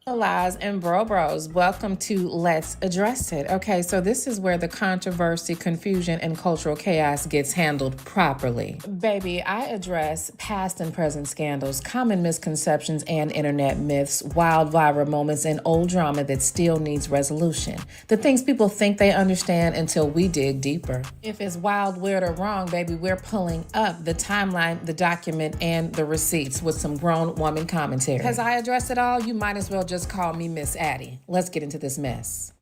Lies and bros, welcome to Let's Address It. Okay, so this is where the controversy, confusion, and cultural chaos gets handled properly. Baby, I address past and present scandals, common misconceptions and internet myths, wild viral moments, and old drama that still needs resolution. The things people think they understand until we dig deeper. If it's wild, weird, or wrong, baby, we're pulling up the timeline, the document, and the receipts with some grown woman commentary. Because I address it all, you might as well just call me Miss Addie. Let's get into this mess.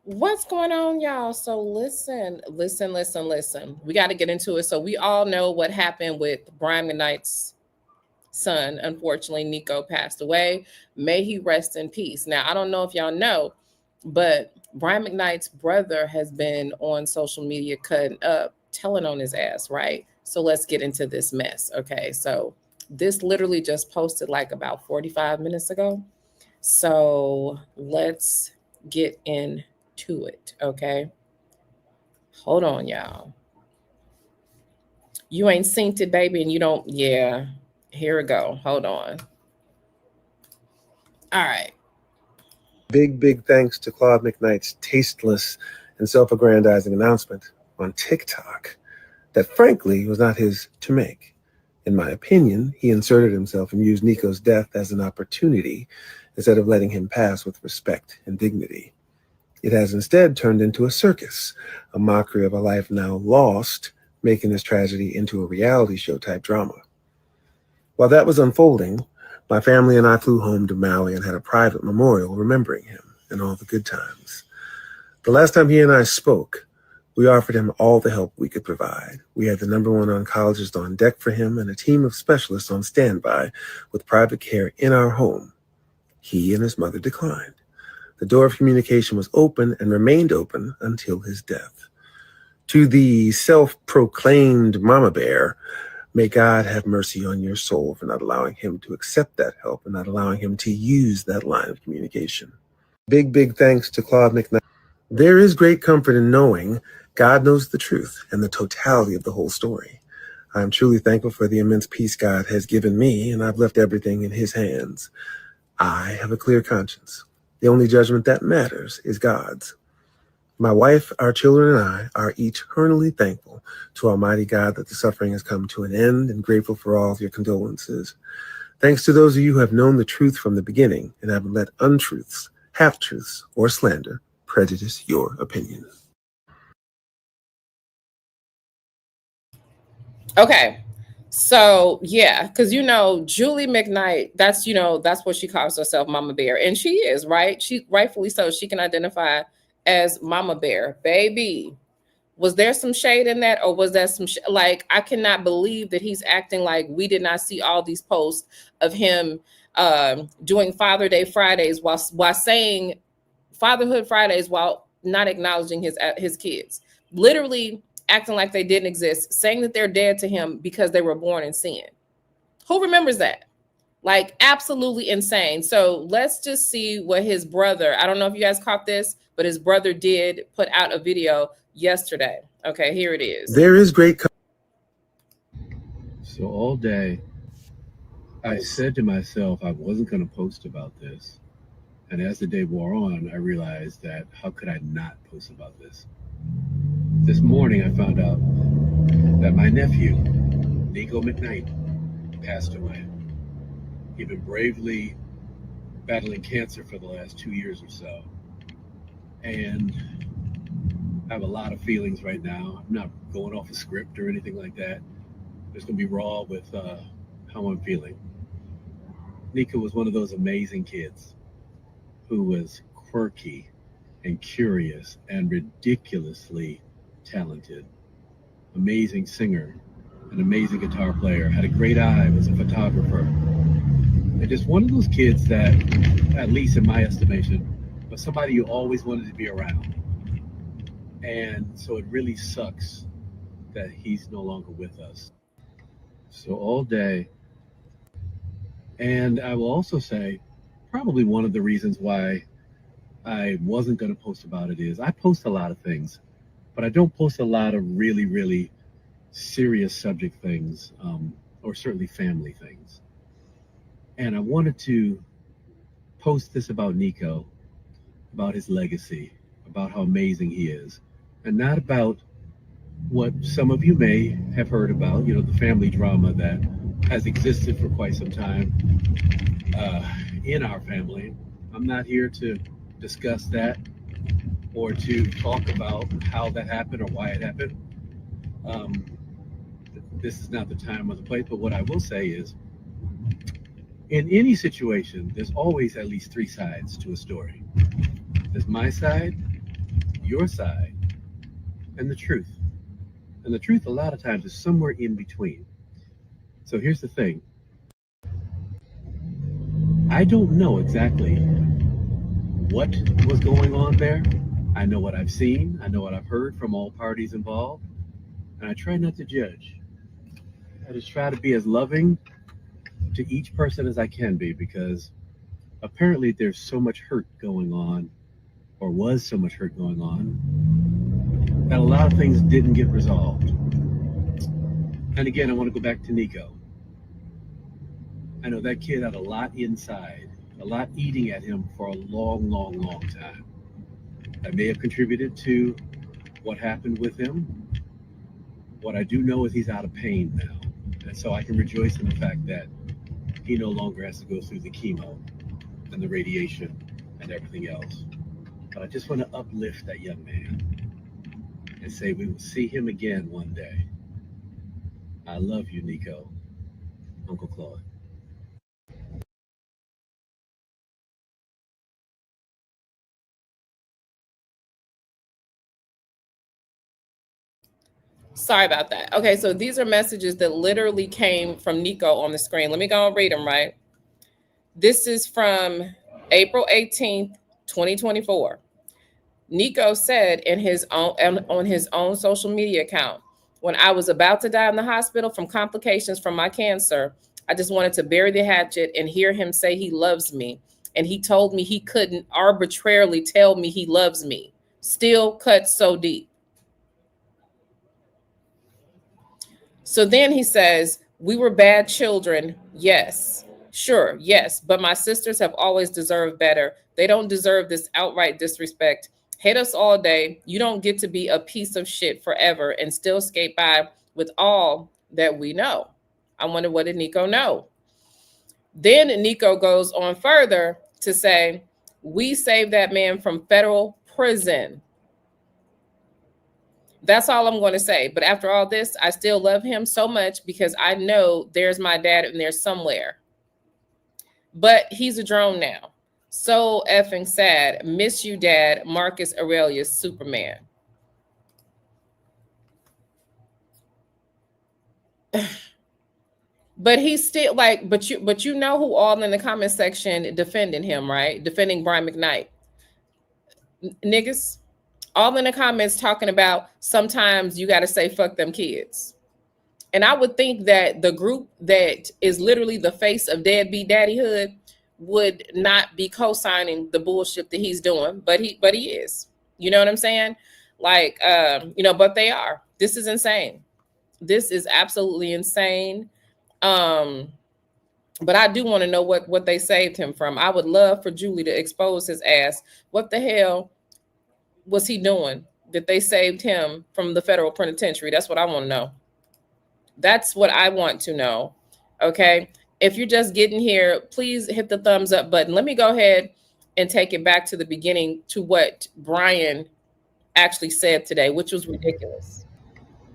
What's going on, y'all? So listen. We got to get into it. So we all know what happened with Brian McKnight's son. Unfortunately, Nico passed away. May he rest in peace. Now, I don't know if y'all know, but Brian McKnight's brother has been on social media cutting up, telling on his ass, right? So let's get into this mess. Okay, so this literally just posted like about 45 minutes ago. So let's get into it. Okay, hold on, y'all. You ain't synced it, baby, and you don't. Yeah, here we go. Hold on. All right. Big thanks to Claude McKnight's tasteless and self-aggrandizing announcement on TikTok that frankly was not his to make. In my opinion, he inserted himself and used Nico's death as an opportunity instead of letting him pass with respect and dignity. It has instead turned into a circus, a mockery of a life now lost, making this tragedy into a reality show type drama. While that was unfolding, my family and I flew home to Maui and had a private memorial remembering him and all the good times. The last time he and I spoke, we offered him all the help we could provide. We had the #1 oncologist on deck for him and a team of specialists on standby with private care in our home. He and his mother declined. The door of communication was open and remained open until his death. To the self-proclaimed mama bear, may God have mercy on your soul for not allowing him to accept that help and not allowing him to use that line of communication. Big thanks to Claude McKnight. There is great comfort in knowing God knows the truth and the totality of the whole story. I am truly thankful for the immense peace God has given me, and I've left everything in his hands. I have a clear conscience. The only judgment that matters is God's. My wife, our children, and I are eternally thankful to Almighty God that the suffering has come to an end and grateful for all of your condolences. Thanks to those of you who have known the truth from the beginning and haven't let untruths, half-truths, or slander prejudice your opinion. Okay. So yeah, because Julie McKnight, that's what she calls herself, Mama Bear. And she is, right? She rightfully so. She can identify as Mama Bear. Baby, was there some shade in that, or was that some like, I cannot believe that he's acting like we did not see all these posts of him doing Father Day Fridays while saying Fatherhood Fridays while not acknowledging his kids. Literally acting like they didn't exist, saying that they're dead to him because they were born in sin. Who remembers that? Like, absolutely insane. So let's just see what his brother, I don't know if you guys caught this, but his brother did put out a video yesterday. Okay, here it is. There is great. So all day, I said to myself I wasn't going to post about this. And as the day wore on, I realized that how could I not post about this? This morning, I found out that my nephew, Nico McKnight, passed away. He'd been bravely battling cancer for the last 2 years or so. And I have a lot of feelings right now. I'm not going off a script or anything like that. Just going to be raw with how I'm feeling. Nico was one of those amazing kids who was quirky and curious and ridiculously talented. Amazing singer, an amazing guitar player, had a great eye, was a photographer. And just one of those kids that, at least in my estimation, was somebody you always wanted to be around. And so it really sucks that he's no longer with us. So all day, and I will also say, probably one of the reasons why I wasn't going to post about it is I post a lot of things, but I don't post a lot of really serious subject things. or certainly family things. And I wanted to post this about Nico, about his legacy, about how amazing he is, and not about what some of you may have heard about, the family drama that has existed for quite some time in our family. I'm not here to discuss that or to talk about how that happened or why it happened. Um, this is not the time or the place, but what I will say is, in any situation, there's always at least three sides to a story. There's my side, your side, and the truth. And the truth, a lot of times, is somewhere in between. So here's the thing. I don't know exactly what was going on there. I know what I've seen. I know what I've heard from all parties involved. And I try not to judge. I just try to be as loving to each person as I can be, because apparently there's so much hurt going on, or was so much hurt going on, that a lot of things didn't get resolved. And again, I want to go back to Nico. I know that kid had a lot inside, a lot eating at him for a long, long, long time. That may have contributed to what happened with him. What I do know is he's out of pain now. And so I can rejoice in the fact that he no longer has to go through the chemo and the radiation and everything else. But I just want to uplift that young man and say we will see him again one day. I love you, Nico. Uncle Claude. Sorry about that. Okay, so these are messages that literally came from Nico on the screen. Let me go and read them, right? This is from April 18th, 2024. Nico said in his own on his own social media account, "When I was about to die in the hospital from complications from my cancer, I just wanted to bury the hatchet and hear him say he loves me. And he told me he couldn't arbitrarily tell me he loves me. Still cut so deep." So then he says, "We were bad children. Yes. Sure. Yes. But my sisters have always deserved better. They don't deserve this outright disrespect. Hate us all day. You don't get to be a piece of shit forever and still skate by with all that we know." I wonder, what did Nico know? Then Nico goes on further to say, "We saved that man from federal prison." That's all I'm going to say. But after all this, I still love him so much because I know there's my dad in there somewhere. But he's a drone now. So effing sad. Miss you, Dad. Marcus Aurelius, Superman. But he's still like, but you know who all in the comment section defending him, right? Defending Brian McKnight. Niggas. All in the comments talking about sometimes you got to say fuck them kids. And I would think that the group that is literally the face of deadbeat daddyhood would not be co-signing the bullshit that he's doing, but he is. You know what I'm saying? Like, but they are. This is insane. This is absolutely insane. But I do want to know what they saved him from. I would love for Julie to expose his ass. What the hell was he doing that they saved him from the federal penitentiary? That's what I want to know. That's what I want to know. Okay. If you're just getting here, please hit the thumbs up button. Let me go ahead and take it back to the beginning to what Brian actually said today, which was ridiculous.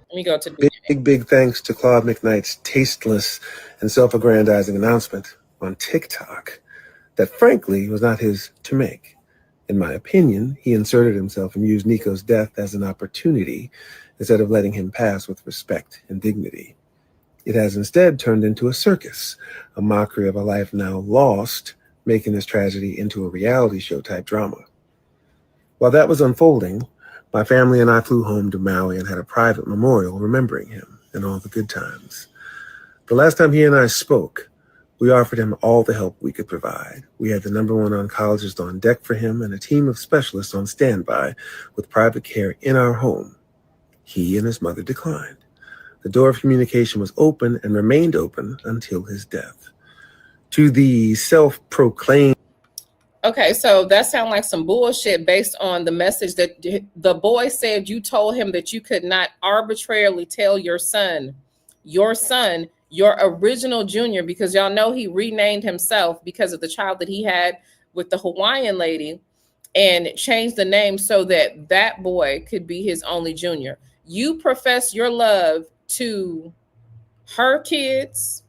Let me go to the beginning. Big thanks to Claude McKnight's tasteless and self-aggrandizing announcement on TikTok that frankly was not his to make. In my opinion, he inserted himself and used Nico's death as an opportunity instead of letting him pass with respect and dignity. It has instead turned into a circus, a mockery of a life now lost, making this tragedy into a reality show type drama. While that was unfolding, my family and I flew home to Maui and had a private memorial remembering him and all the good times. The last time he and I spoke, we offered him all the help we could provide. We had the #1 oncologist on deck for him and a team of specialists on standby with private care in our home. He and his mother declined. The door of communication was open and remained open until his death. To the self-proclaimed... Okay, so that sounds like some bullshit based on the message that the boy said you told him that you could not arbitrarily tell your son, your original junior, because y'all know he renamed himself because of the child that he had with the Hawaiian lady, and changed the name so that that boy could be his only junior. You profess your love to her kids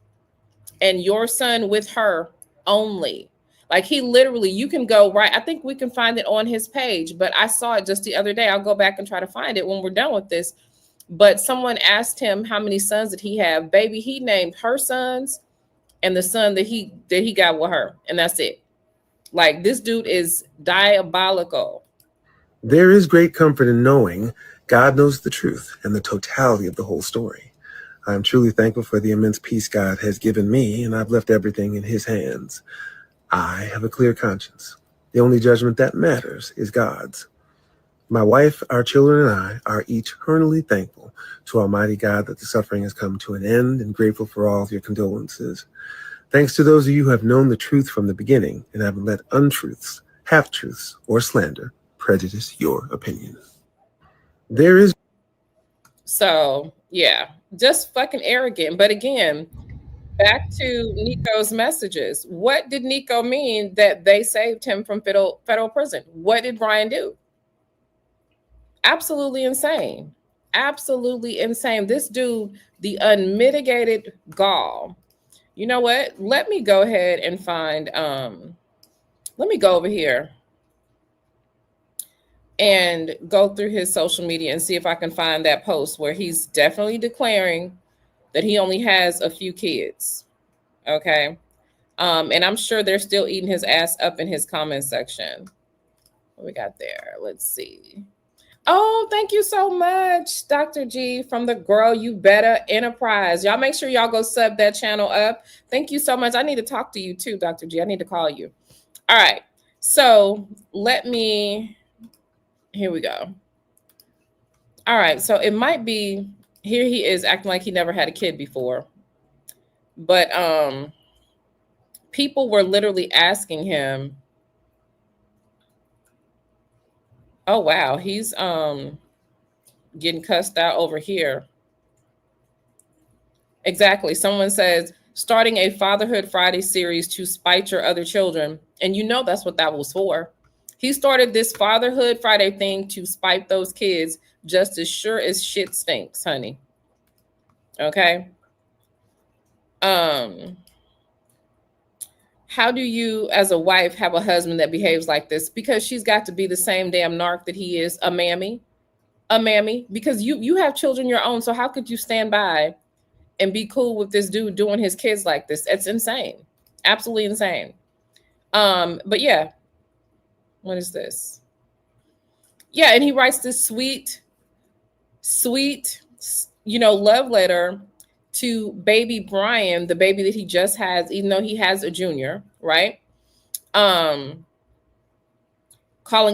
and your son with her only. Like, he literally, you can go right. I think we can find it on his page, but I saw it just the other day. I'll go back and try to find it when we're done with this. But someone asked him how many sons did he have. Baby, he named her sons and the son that he got with her. And that's it. Like, this dude is diabolical. There is great comfort in knowing God knows the truth and the totality of the whole story. I am truly thankful for the immense peace God has given me, and I've left everything in his hands. I have a clear conscience. The only judgment that matters is God's. My wife, our children, and I are eternally thankful to Almighty God that the suffering has come to an end, and grateful for all of your condolences. Thanks to those of you who have known the truth from the beginning and haven't let untruths, half-truths, or slander prejudice your opinion. There is... So, yeah, just fucking arrogant. But again, back to Nico's messages. What did Nico mean that they saved him from federal prison? What did Brian do? Absolutely insane. Absolutely insane. This dude, the unmitigated gall. You know what? Let me go ahead and find, let me go over here and go through his social media and see if I can find that post where he's definitely declaring that he only has a few kids. Okay. And I'm sure they're still eating his ass up in his comment section. What we got there? Let's see. Oh, thank you so much, Dr. G from the Girl You Better Enterprise. Y'all make sure y'all go sub that channel up. Thank you so much. I need to talk to you too, Dr. G. I need to call you. All right. So here we go. All right. So it might be, here he is acting like he never had a kid before. But people were literally asking him, oh, wow, he's getting cussed out over here. Exactly. Someone says, starting a Fatherhood Friday series to spite your other children. And you know that's what that was for. He started this Fatherhood Friday thing to spite those kids just as sure as shit stinks, honey. Okay. How do you, as a wife, have a husband that behaves like this? Because she's got to be the same damn narc that he is, a mammy, because you have children your own. So how could you stand by and be cool with this dude doing his kids like this? It's insane. Absolutely insane. But yeah, what is this? Yeah, and he writes this sweet, love letter to baby Brian, the baby that he just has, even though he has a junior, right? Calling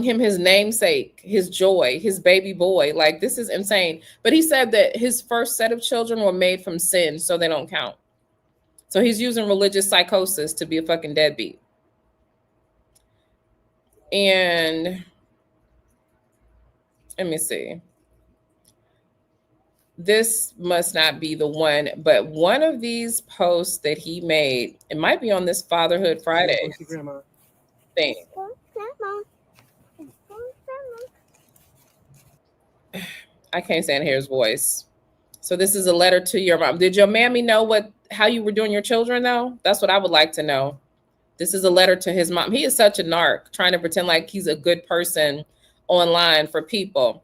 him his namesake, his joy, his baby boy. Like, this is insane. But he said that his first set of children were made from sin, so they don't count. So he's using religious psychosis to be a fucking deadbeat. And let me see. This must not be the one, but one of these posts that he made, it might be on this Fatherhood Friday thing. I can't stand hear his voice. So this is a letter to your mom. Did your mammy know how you were doing your children though? That's what I would like to know. This is a letter to his mom. He is such a narc, trying to pretend like he's a good person online for people.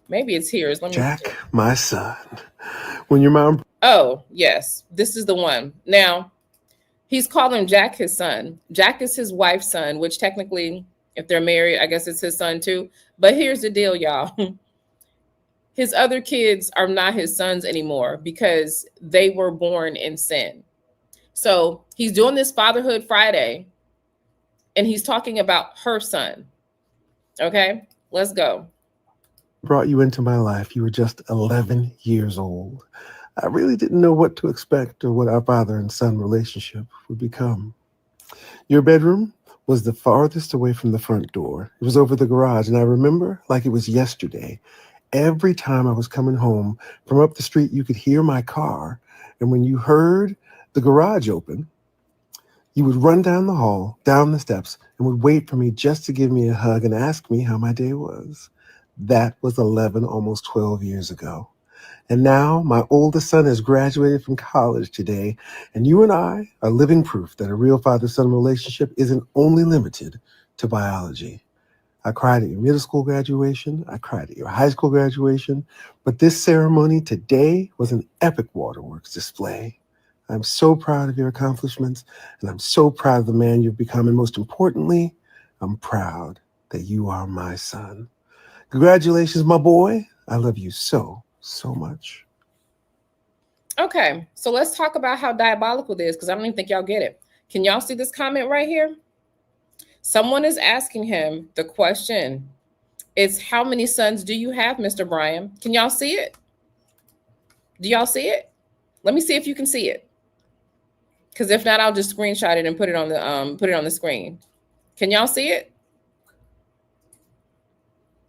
Maybe it's here. Let me Jack, my son. When your mom... Oh, yes. This is the one. Now, he's calling Jack his son. Jack is his wife's son, which technically, if they're married, I guess it's his son too. But here's the deal, y'all. His other kids are not his sons anymore because they were born in sin. So he's doing this Fatherhood Friday, and he's talking about her son. Okay, let's go. Brought you into my life. You were just 11 years old. I really didn't know what to expect or what our father and son relationship would become. Your bedroom was the farthest away from the front door. It was over the garage, and I remember like it was yesterday. Every time I was coming home from up the street, you could hear my car, and when you heard the garage open, you would run down the hall, down the steps, and would wait for me just to give me a hug and ask me how my day was. That was 11, almost 12 years ago. And now my oldest son has graduated from college today, and you and I are living proof that a real father-son relationship isn't only limited to biology. I cried at your middle school graduation. I cried at your high school graduation. But this ceremony today was an epic waterworks display. I'm so proud of your accomplishments, and I'm so proud of the man you've become. And most importantly, I'm proud that you are my son. Congratulations, my boy. I love you so much. Okay, so let's talk about how diabolical this is, because I don't even think y'all get it. Can y'all see this comment right here? Someone is asking him the question. It's, how many sons do you have, Mr. Brian? Can y'all see it? Do y'all see it? Let me see if you can see it. Because if not, I'll just screenshot it and put it on the screen. Can y'all see it?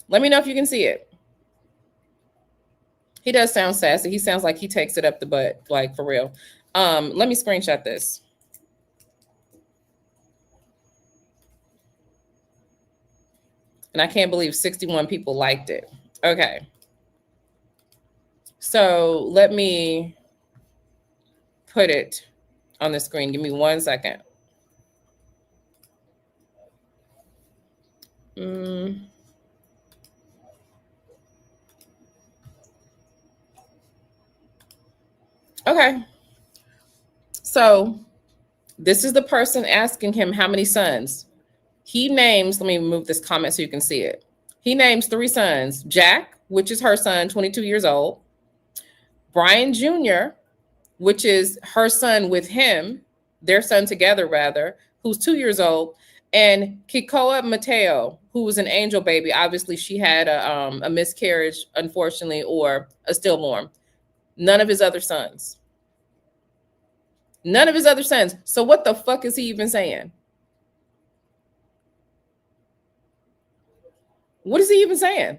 Let me know if you can see it. He does sound sassy. He sounds like he takes it up the butt, like for real. Let me screenshot this. And I can't believe 61 people liked it. Okay. So let me put it on the screen. Give me 1 second. Okay. So this is the person asking him how many sons. He names, let me move this comment so you can see it. He names 3 sons. Jack, which is her son, 22 years old. Brian Jr., which is her son with him, their son together rather, who's 2 years old. And Kikoa Mateo, who was an angel baby. Obviously, she had a miscarriage, unfortunately, or a stillborn. None of his other sons. None of his other sons. So what the fuck is he even saying? What is he even saying?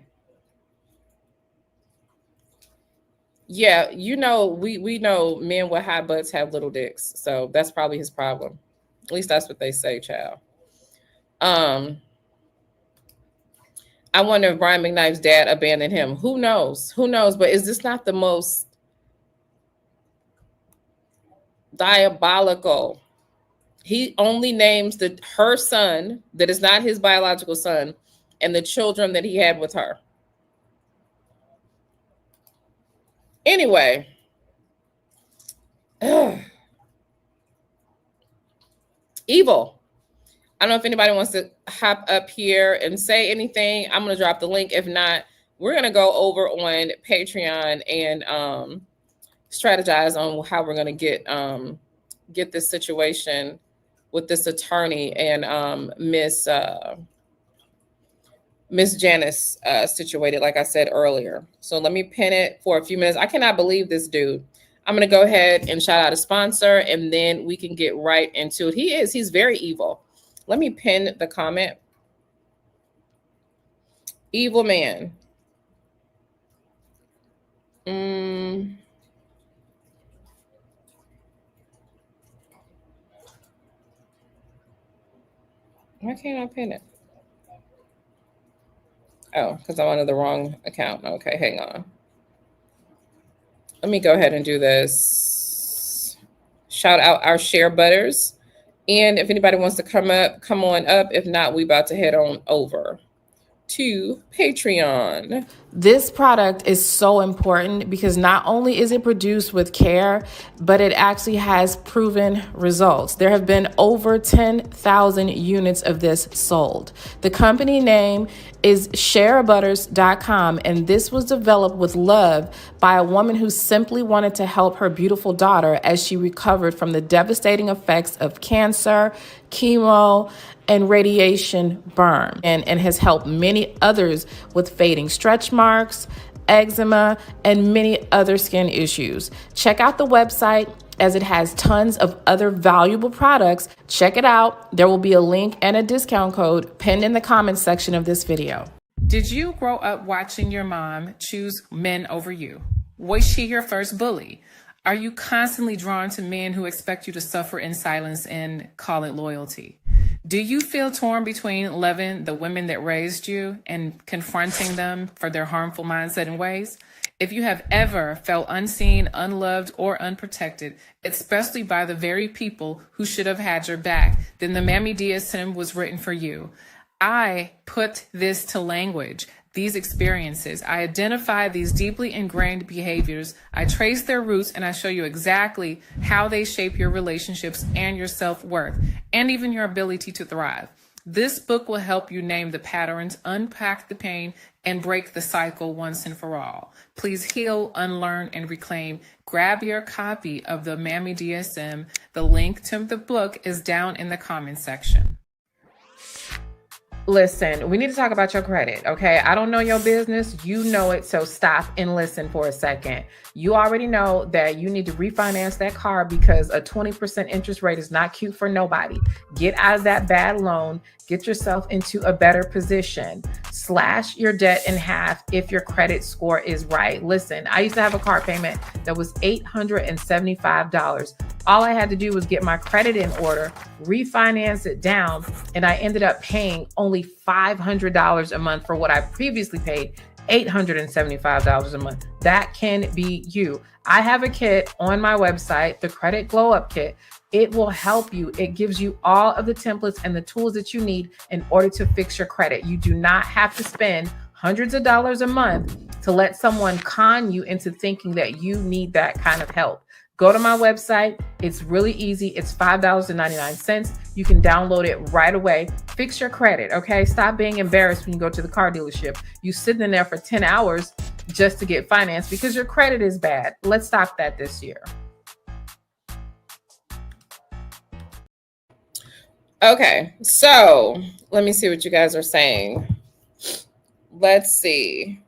Yeah, you know, we know men with high butts have little dicks. So that's probably his problem. At least that's what they say, child. I wonder if Brian McKnight's dad abandoned him. Who knows? Who knows? But is this not the most diabolical? He only names her son that is not his biological son and the children that he had with her. Anyway. Evil. I don't know if anybody wants to hop up here and say anything. I'm going to drop the link. If not, we're going to go over on Patreon and strategize on how we're going to get this situation with this attorney and Miss Janice situated, like I said earlier. So let me pin it for a few minutes. I cannot believe this dude. I'm going to go ahead and shout out a sponsor, and then we can get right into it. He's very evil. Let me pin the comment. Evil man. Why can't I pin it? Oh, because I'm under the wrong account. Okay, hang on. Let me go ahead and do this. Shout out our share butters. And if anybody wants to come on up. If not, we about to head on over to Patreon. This product is so important because not only is it produced with care, but it actually has proven results. There have been over 10,000 units of this sold. The company name is sharebutters.com, and this was developed with love by a woman who simply wanted to help her beautiful daughter as she recovered from the devastating effects of cancer, chemo, and radiation burn, and has helped many others with fading stretch marks, eczema, and many other skin issues. Check out the website as it has tons of other valuable products. Check it out. There will be a link and a discount code pinned in the comments section of this video. Did you grow up watching your mom choose men over you? Was she your first bully? Are you constantly drawn to men who expect you to suffer in silence and call it loyalty? Do you feel torn between loving the women that raised you and confronting them for their harmful mindset and ways? If you have ever felt unseen, unloved, or unprotected, especially by the very people who should have had your back, then the Mammy DSM was written for you. I put this to language, these experiences. I identify these deeply ingrained behaviors. I trace their roots, and I show you exactly how they shape your relationships and your self-worth, and even your ability to thrive. This book will help you name the patterns, unpack the pain, and break the cycle once and for all. Please heal, unlearn, and reclaim. Grab your copy of the Mammy DSM. The link to the book is down in the comments section. Listen, we need to talk about your credit, okay? I don't know your business. You know it, so stop and listen for a second. You already know that you need to refinance that car because a 20% interest rate is not cute for nobody. Get out of that bad loan. Get yourself into a better position. Slash your debt in half if your credit score is right. Listen, I used to have a car payment that was $875. All I had to do was get my credit in order, refinance it down, and I ended up paying only $500 a month for what I previously paid $875 a month. That can be you. I have a kit on my website, the Credit Glow Up Kit. It will help you. It gives you all of the templates and the tools that you need in order to fix your credit. You do not have to spend hundreds of dollars a month to let someone con you into thinking that you need that kind of help. Go to my website. It's really easy. It's $5.99. You can download it right away. Fix your credit, okay? Stop being embarrassed when you go to the car dealership. You sitting in there for 10 hours just to get financed because your credit is bad. Let's stop that this year. Okay, so let me see what you guys are saying. Let's see.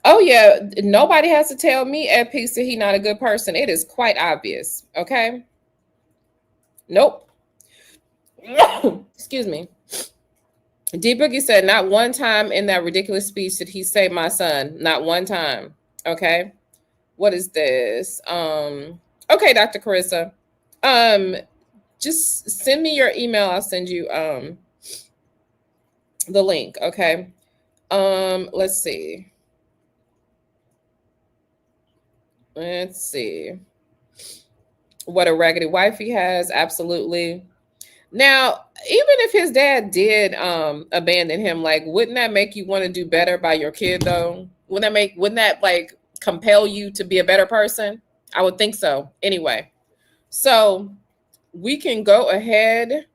Oh yeah, nobody has to tell me at peace that he's not a good person. It is quite obvious, okay? Nope. Excuse me. D Boogie said, not one time in that ridiculous speech did he say my son. Not one time, okay? What is this? Okay, Dr. Carissa. Just send me your email. I'll send you the link, okay? Let's see. Let's see. What a raggedy wife he has. Absolutely. Now, even if his dad did abandon him, like, wouldn't that make you want to do better by your kid though? Wouldn't that like compel you to be a better person? I would think so. Anyway, so we can go ahead.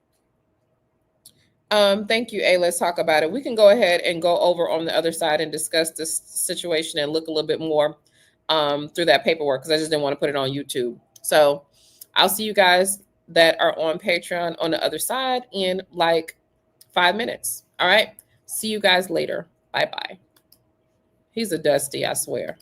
Thank you, A. Let's talk about it. We can go ahead and go over on the other side and discuss this situation and look a little bit more through that paperwork because I just didn't want to put it on YouTube. So I'll see you guys that are on Patreon on the other side in like 5 minutes. All right. See you guys later. Bye-bye. He's a Dusty, I swear.